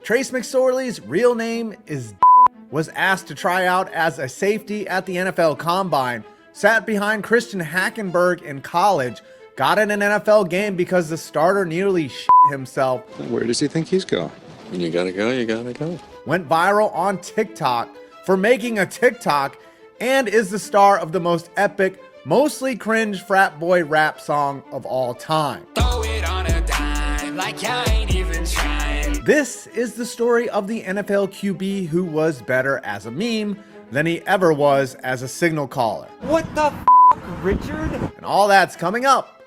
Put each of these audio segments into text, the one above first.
Trace McSorley's real name is was asked to try out as a safety at the NFL Combine, sat behind Christian Hackenberg in college, got in an NFL game because the starter nearly shit himself. Where does he think he's going? When you gotta go, you gotta go. Went viral on TikTok for making a TikTok and is the star of the most epic, mostly cringe frat boy rap song of all time. Throw it on a dime like I ain't even trying. This is the story of the NFL QB who was better as a meme than he ever was as a signal caller. What the f***, Richard? And all that's coming up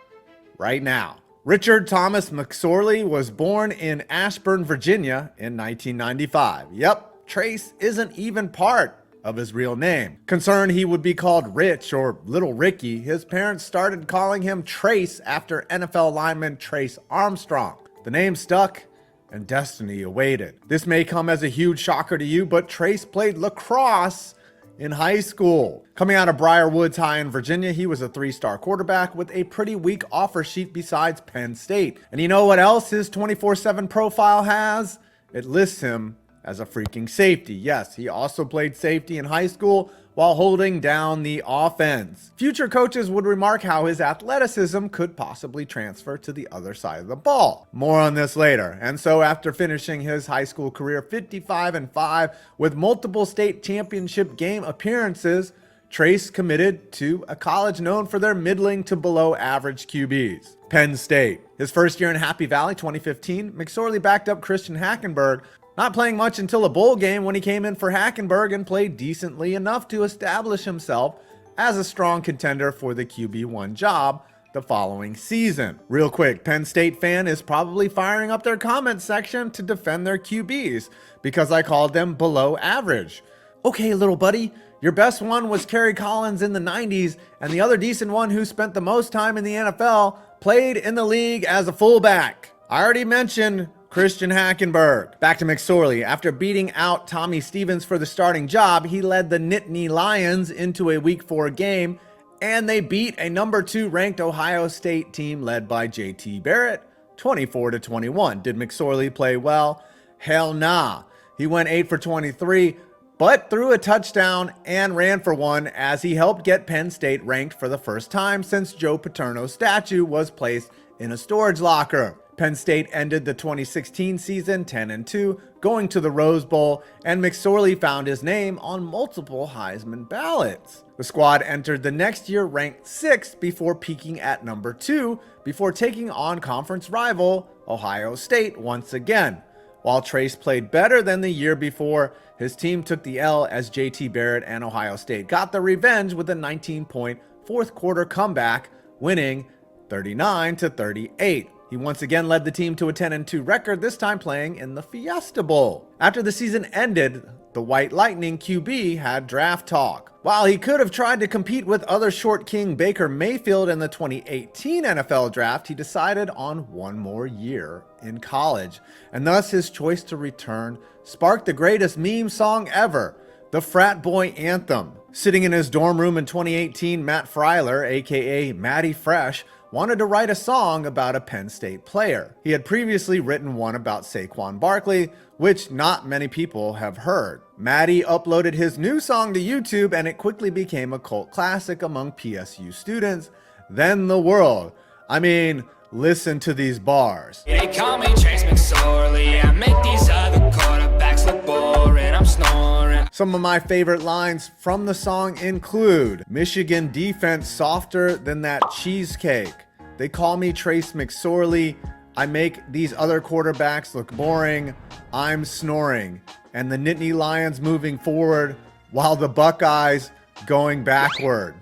right now. Richard Thomas McSorley was born in Ashburn, Virginia in 1995. Yep, Trace isn't even part of his real name. Concerned he would be called Rich or Little Ricky, his parents started calling him Trace after NFL lineman Trace Armstrong. The name stuck and destiny awaited. This may come as a huge shocker to you, but Trace played lacrosse in high school. Coming out of Briarwoods High in Virginia, he was a 3-star quarterback with a pretty weak offer sheet besides Penn State. And you know what else his 24/7 profile has? It lists him as a freaking safety. Yes, he also played safety in high school while holding down the offense. Future coaches would remark how his athleticism could possibly transfer to the other side of the ball. More on this later. And so after finishing his high school career 55-5 with multiple state championship game appearances, Trace committed to a college known for their middling to below average QBs, Penn State. His first year in Happy Valley, 2015, McSorley backed up Christian Hackenberg, not playing much until a bowl game when he came in for Hackenberg and played decently enough to establish himself as a strong contender for the QB1 job the following season. Real quick, Penn State fan is probably firing up their comment section to defend their QBs because I called them below average. Okay, little buddy, your best one was Kerry Collins in the 90s, and the other decent one who spent the most time in the NFL played in the league as a fullback. I already mentioned Christian Hackenberg. Back to McSorley. After beating out Tommy Stevens for the starting job, he led the Nittany Lions into a Week 4 game, and they beat a number 2 ranked Ohio State team led by JT Barrett, 24-21. Did McSorley play well? Hell nah. He went 8 for 23, but threw a touchdown and ran for one as he helped get Penn State ranked for the first time since Joe Paterno's statue was placed in a storage locker. Penn State ended the 2016 season 10-2, going to the Rose Bowl, and McSorley found his name on multiple Heisman ballots. The squad entered the next year ranked 6th before peaking at number 2 before taking on conference rival Ohio State once again. While Trace played better than the year before, his team took the L as JT Barrett and Ohio State got the revenge with a 19-point fourth quarter comeback, winning 39-38. He once again led the team to a 10-2 record, this time playing in the Fiesta Bowl. After the season ended, the White Lightning QB had draft talk. While he could have tried to compete with other short king Baker Mayfield in the 2018 NFL draft, he decided on one more year in college. And thus his choice to return sparked the greatest meme song ever, the frat boy anthem. Sitting in his dorm room in 2018, Matt Freiler, aka Matty Fresh, wanted to write a song about a Penn State player. He had previously written one about Saquon Barkley, which not many people have heard. Matty uploaded his new song to YouTube and it quickly became a cult classic among PSU students, then the world. I mean, listen to these bars. They call me Trace McSorley. I make these other quarterbacks look boring. I'm snoring. Some of my favorite lines from the song include, Michigan defense softer than that cheesecake. They call me Trace McSorley. I make these other quarterbacks look boring. I'm snoring. And the Nittany Lions moving forward while the Buckeyes going backward.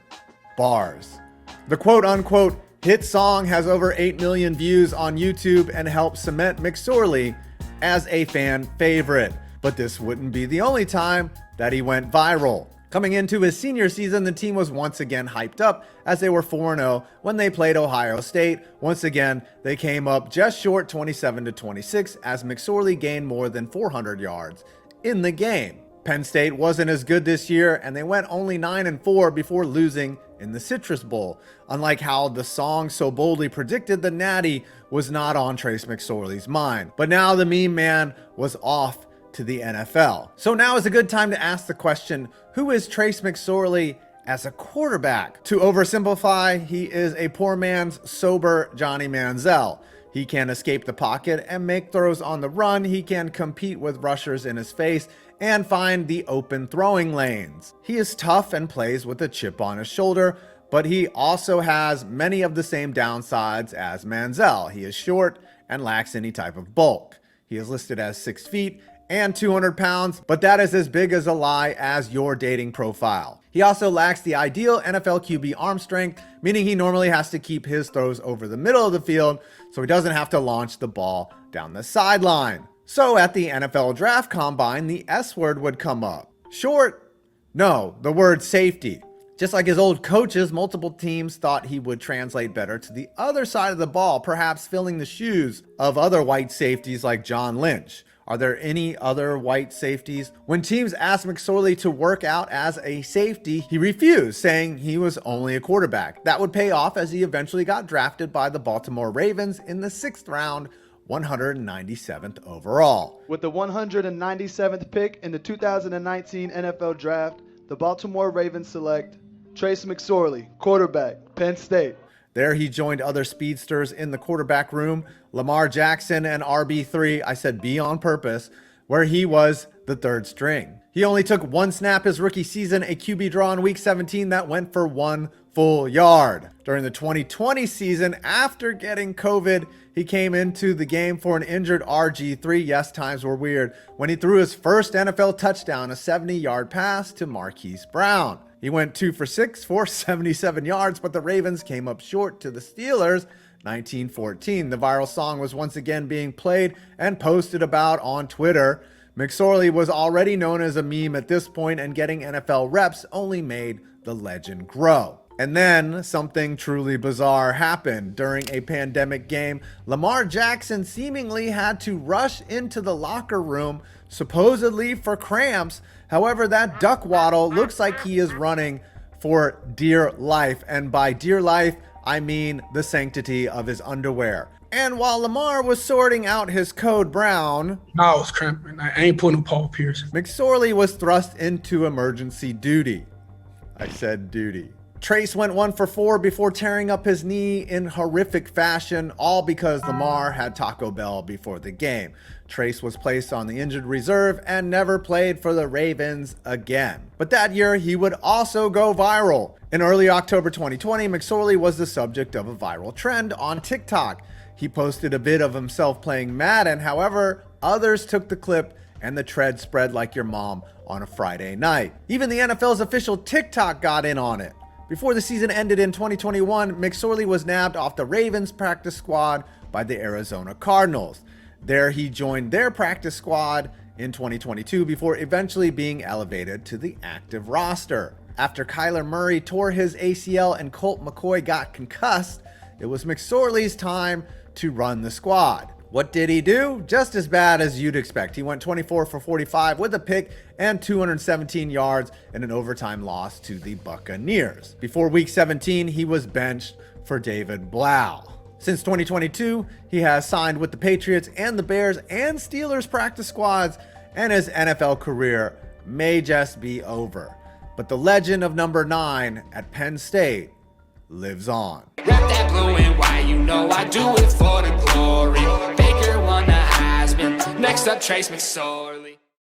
Bars. The quote-unquote hit song has over 8 million views on YouTube and helped cement McSorley as a fan favorite. But this wouldn't be the only time that he went viral. Coming into his senior season, the team was once again hyped up as they were 4-0 when they played Ohio State. Once again, they came up just short 27-26 as McSorley gained more than 400 yards in the game. Penn State wasn't as good this year and they went only 9-4 before losing in the Citrus Bowl. Unlike how the song so boldly predicted, the Natty was not on Trace McSorley's mind. But now the meme man was off to the NFL. So now is a good time to ask the question, who is Trace McSorley as a quarterback? To oversimplify, he is a poor man's sober Johnny Manziel. He can escape the pocket and make throws on the run. He can compete with rushers in his face and find the open throwing lanes. He is tough and plays with a chip on his shoulder, but he also has many of the same downsides as Manziel. He is short and lacks any type of bulk. He is listed as 6 feet and 200 pounds, but that is as big as a lie as your dating profile. He also lacks the ideal NFL QB arm strength, meaning he normally has to keep his throws over the middle of the field so he doesn't have to launch the ball down the sideline. So at the NFL Draft Combine, the S word would come up. Short? No, the word safety. Just like his old coaches, multiple teams thought he would translate better to the other side of the ball, perhaps filling the shoes of other white safeties like John Lynch. Are there any other white safeties? When teams asked McSorley to work out as a safety, he refused, saying he was only a quarterback. That would pay off as he eventually got drafted by the Baltimore Ravens in the 6th round, 197th overall. With the 197th pick in the 2019 NFL Draft, the Baltimore Ravens select Trace McSorley, quarterback, Penn State. There he joined other speedsters in the quarterback room, Lamar Jackson and RB3, I said B on purpose, where he was the 3rd string. He only took 1 snap his rookie season, a QB draw in week 17 that went for 1 full yard. During the 2020 season, after getting COVID, he came into the game for an injured RG3, yes, times were weird, when he threw his first NFL touchdown, a 70-yard pass to Marquise Brown. He went 2 for 6 for 77 yards, but the Ravens came up short to the Steelers, 19-14. The viral song was once again being played and posted about on Twitter. McSorley was already known as a meme at this point, and getting NFL reps only made the legend grow. And then something truly bizarre happened. During a pandemic game, Lamar Jackson seemingly had to rush into the locker room, supposedly for cramps. However, that duck waddle looks like he is running for dear life. And by dear life, I mean the sanctity of his underwear. And while Lamar was sorting out his code brown, No, I was cramping. I ain't putting Paul Pierce. McSorley was thrust into emergency duty. I said duty. Trace went 1 for 4 before tearing up his knee in horrific fashion, all because Lamar had Taco Bell before the game. Trace was placed on the injured reserve and never played for the Ravens again. But that year, he would also go viral. In early October 2020, McSorley was the subject of a viral trend on TikTok. He posted a bit of himself playing Madden. However, others took the clip and the thread spread like your mom on a Friday night. Even the NFL's official TikTok got in on it. Before the season ended in 2021, McSorley was nabbed off the Ravens practice squad by the Arizona Cardinals. There he joined their practice squad in 2022 before eventually being elevated to the active roster. After Kyler Murray tore his ACL and Colt McCoy got concussed, it was McSorley's time to run the squad. What did he do? Just as bad as you'd expect. He went 24 for 45 with a pick and 217 yards in an overtime loss to the Buccaneers. Before week 17, he was benched for David Blau. Since 2022, he has signed with the Patriots and the Bears and Steelers practice squads, and his NFL career may just be over. But the legend of number 9 at Penn State lives on. Rap that blue and white, you know I do it for the glory. Baker won the Heisman, next up Trace McSorley.